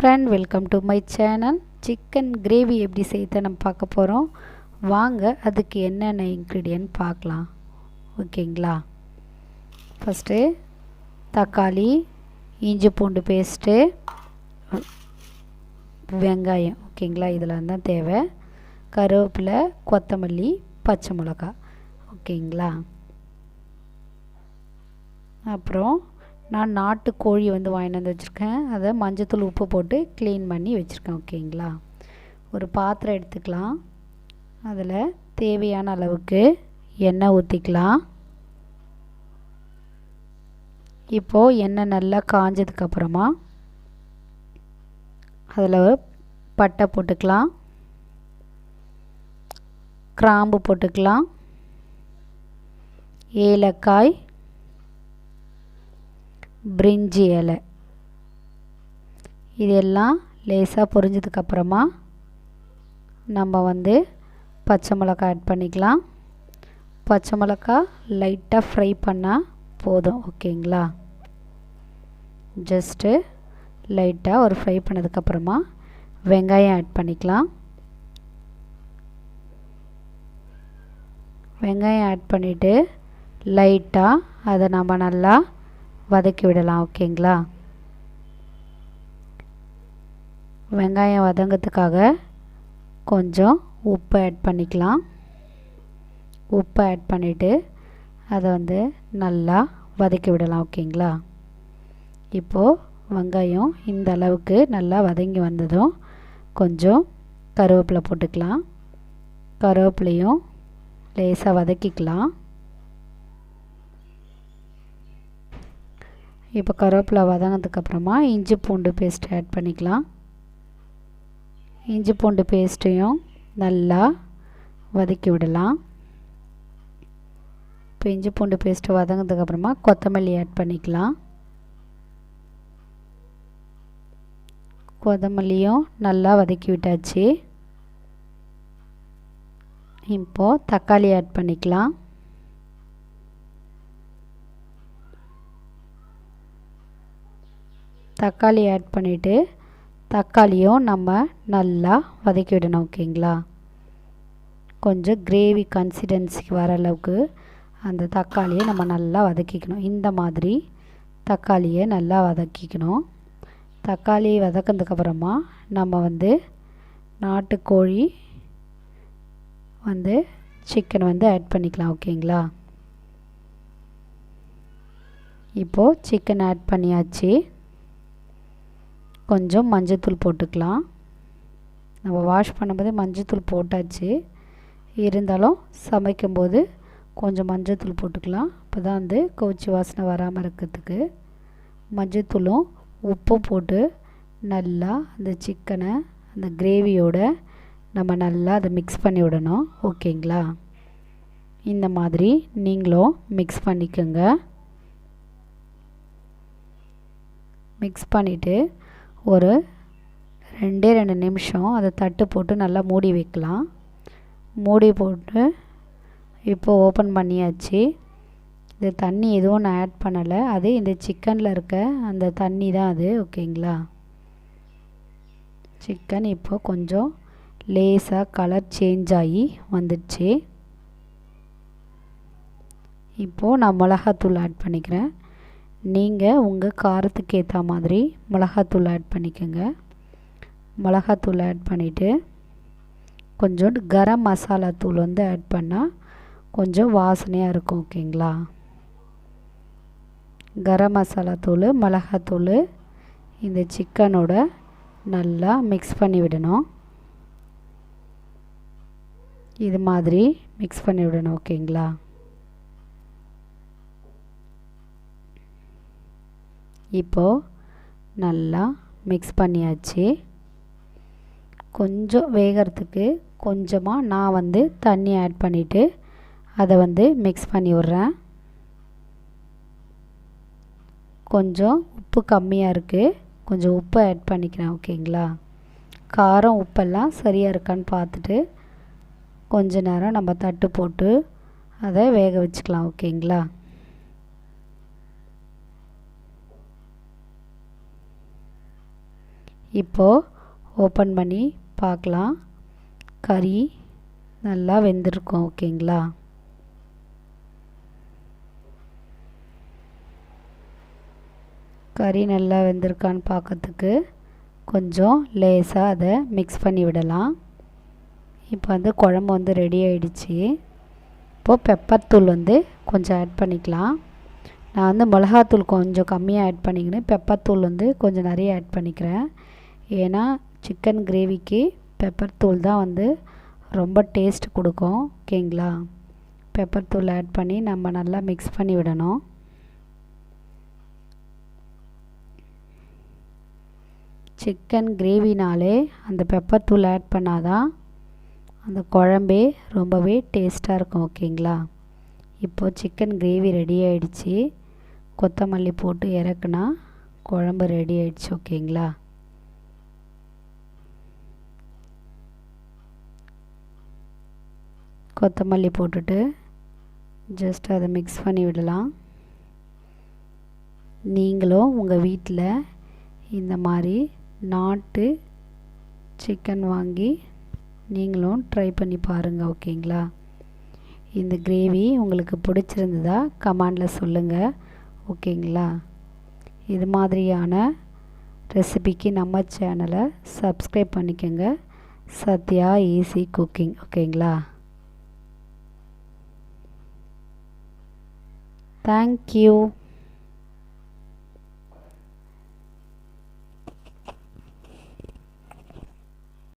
friend, welcome to my channel. Chicken gravy எப்படி செய்யறது நம்ம பார்க்க போறோம். வாங்க அதுக்கு என்னென்ன ingredient பார்க்கலாம். ஓகேங்களா? ஃபர்ஸ்ட் தக்காளி, இஞ்சி பூண்டு பேஸ்ட், வெங்காயம். ஓகேங்களா? இதெல்லாம் தான் தேவை. கருவேப்பிலை, கொத்தமல்லி, பச்சை மிளகாய். ஓகேங்களா? அப்புறம் நான் நாட்டு கோழி வந்து வாங்கிட்டு வந்து வச்சுருக்கேன். அதை மஞ்சத்தூள் உப்பு போட்டு க்ளீன் பண்ணி வச்சுருக்கேன். ஓகேங்களா? ஒரு பாத்திரம் எடுத்துக்கலாம். அதில் தேவையான அளவுக்கு எண்ணெய் ஊற்றிக்கலாம். இப்போது எண்ணெய் நல்லா காஞ்சதுக்கப்புறமா அதில் பட்டை போட்டுக்கலாம், கிராம்பு போட்டுக்கலாம், ஏலக்காய், பிரிஞ்சி இலை. இதெல்லாம் லேசாக பொரிஞ்சதுக்கப்புறமா நம்ம வந்து பச்சை மிளகாய் ஆட் பண்ணிக்கலாம். பச்சை மிளகாய் லைட்டாக ஃப்ரை பண்ணால் போதும். ஓகேங்களா? ஜஸ்ட்டு லைட்டாக ஒரு ஃப்ரை பண்ணதுக்கப்புறமா வெங்காயம் ஆட் பண்ணிக்கலாம். வெங்காயம் ஆட் பண்ணிவிட்டு லைட்டாக அதை நம்ம நல்லா வதக்கி விடலாம். ஓகேங்களா? வெங்காயம் வதங்கிறதுக்காக கொஞ்சம் உப்பு ஆட் பண்ணிக்கலாம். உப்பு ஆட் பண்ணிவிட்டு அதை வந்து நல்லா வதக்கி விடலாம். ஓகேங்களா? இப்போது வெங்காயம் இந்த அளவுக்கு நல்லா வதங்கி வந்ததும் கொஞ்சம் கருவேப்பிலை போட்டுக்கலாம். கருவேப்பிலையும் லேசாக வதக்கிக்கலாம். இப்போ கருவேப்பிலை வதங்கினதுக்கப்புறமா இஞ்சி பூண்டு பேஸ்ட் ஆட் பண்ணிக்கலாம். இஞ்சி பூண்டு பேஸ்ட்டையும் நல்லா வதக்கி விடலாம். இப்போ இஞ்சி பூண்டு பேஸ்ட்டு வதங்கினதுக்கப்புறமா கொத்தமல்லி ஆட் பண்ணிக்கலாம். கொத்தமல்லியும் நல்லா வதக்கி விட்டாச்சு. இப்போது தக்காளி ஆட் பண்ணிக்கலாம். தக்காளி ஆட் பண்ணிவிட்டு தக்காளியும் நம்ம நல்லா வதக்கி விடணும். ஓகேங்களா? கொஞ்சம் கிரேவி கன்சிஸ்டன்சிக்கு வர அளவுக்கு அந்த தக்காளியை நம்ம நல்லா வதக்கிக்கணும். இந்த மாதிரி தக்காளியை நல்லா வதக்கிக்கணும். தக்காளி வதக்கினதுக்கப்புறமா நம்ம வந்து நாட்டுக்கோழி வந்து சிக்கன் வந்து ஆட் பண்ணிக்கலாம். ஓகேங்களா? இப்போது சிக்கன் ஆட் பண்ணியாச்சு. கொஞ்சம் மஞ்சத்தூள் போட்டுக்கலாம். நம்ம வாஷ் பண்ணும்போது மஞ்சத்தூள் போட்டாச்சு. இருந்தாலும் சமைக்கும்போது கொஞ்சம் மஞ்சத்தூள் போட்டுக்கலாம். அப்போ தான் வந்து கவுச்சி வாசனை வராமல் இருக்கிறதுக்கு. மஞ்சத்தூளும் உப்பும் போட்டு நல்லா அந்த சிக்கனை அந்த கிரேவியோட நம்ம நல்லா அதை மிக்ஸ் பண்ணி விடணும். ஓகேங்களா? இந்த மாதிரி நீங்களும் மிக்ஸ் பண்ணிக்கோங்க. மிக்ஸ் பண்ணிவிட்டு ஒரு 2 நிமிஷம் அதை தட்டு போட்டு நல்லா மூடி வைக்கலாம். மூடி போட்டு இப்போது ஓப்பன் பண்ணியாச்சு. இது தண்ணி எதுவும் நான் ஆட் பண்ணலை. அது இந்த சிக்கனில் இருக்க அந்த தண்ணி தான் அது. ஓகேங்களா? சிக்கன் இப்போ கொஞ்சம் லேசாக கலர் சேஞ்ச் ஆகி வந்துடுச்சு. இப்போது நான் மிளகாத்தூள் ஆட் பண்ணிக்கிறேன். நீங்கள் உங்கள் காரத்துக்கு ஏற்ற மாதிரி மிளகாத்தூள் ஆட் பண்ணிக்கோங்க. மிளகாத்தூள் ஆட் பண்ணிவிட்டு கொஞ்சம் கரம் மசாலா தூள் வந்து ஆட் பண்ணால் கொஞ்சம் வாசனையாக இருக்கும். ஓகேங்களா? கரம் மசாலா தூள், மிளகாத்தூள் இந்த சிக்கனோட நல்லா மிக்ஸ் பண்ணி விடணும். இது மாதிரி மிக்ஸ் பண்ணி விடணும். ஓகேங்களா? இப்போது நல்லா மிக்ஸ் பண்ணியாச்சு. கொஞ்சம் வேகிறதுக்கு கொஞ்சமாக நான் வந்து தண்ணி ஆட் பண்ணிவிட்டு அதை வந்து மிக்ஸ் பண்ணி விட்றேன். கொஞ்சம் உப்பு கம்மியாக இருக்குது. கொஞ்சம் உப்பு ஆட் பண்ணிக்கிறேன். ஓகேங்களா? காரம் உப்பெல்லாம் சரியாக இருக்கான்னு பார்த்துட்டு கொஞ்ச நேரம் நம்ம தட்டு போட்டு அதை வேக வச்சுக்கலாம். ஓகேங்களா? இப்போது ஓப்பன் பண்ணி பார்க்கலாம். கறி நல்லா வெந்திருக்கும். ஓகேங்களா? கறி நல்லா வெந்திருக்கான்னு பார்க்கறதுக்கு கொஞ்சம் லேசாக அதை மிக்ஸ் பண்ணி விடலாம். இப்போ குழம்பு ரெடி ஆகிடுச்சு. இப்போது பெப்பர் தூள் கொஞ்சம் ஆட் பண்ணிக்கலாம். நான் மிளகாத்தூள் கொஞ்சம் கம்மியாக ஆட் பண்ணிக்கினேன். பெப்பர் தூள் கொஞ்சம் நிறைய ஆட் பண்ணிக்கிறேன். ஏன்னா சிக்கன் கிரேவிக்கு பெப்பர் தூள் தான் ரொம்ப டேஸ்ட் கொடுக்கும். ஓகேங்களா? பெப்பர் தூள் ஆட் பண்ணி நம்ம நல்லா மிக்ஸ் பண்ணி விடணும். சிக்கன் கிரேவினாலே அந்த பெப்பர் தூள் ஆட் பண்ணாதான் அந்த குழம்பே ரொம்பவே டேஸ்ட்டாக இருக்கும். ஓகேங்களா? இப்போது சிக்கன் கிரேவி ரெடி ஆகிடுச்சு. கொத்தமல்லி போட்டு இறக்குனா குழம்பு ரெடி ஆகிடுச்சு. ஓகேங்களா? கொத்தமல்லி போட்டுட்டு ஜஸ்ட் அதை மிக்ஸ் பண்ணி விடலாம். நீங்களும் உங்கள் வீட்டில் இந்த மாதிரி நாட்டு சிக்கன் வாங்கி நீங்களும் ட்ரை பண்ணி பாருங்கள். ஓகேங்களா? இந்த கிரேவி உங்களுக்கு பிடிச்சிருந்ததா கமெண்டில் சொல்லுங்கள். ஓகேங்களா? இது மாதிரியான ரெசிபிக்கு நம்ம சேனலை சப்ஸ்கிரைப் பண்ணிக்கோங்க. Sathya easy cooking. ஓகேங்களா? தேங்க்யூ.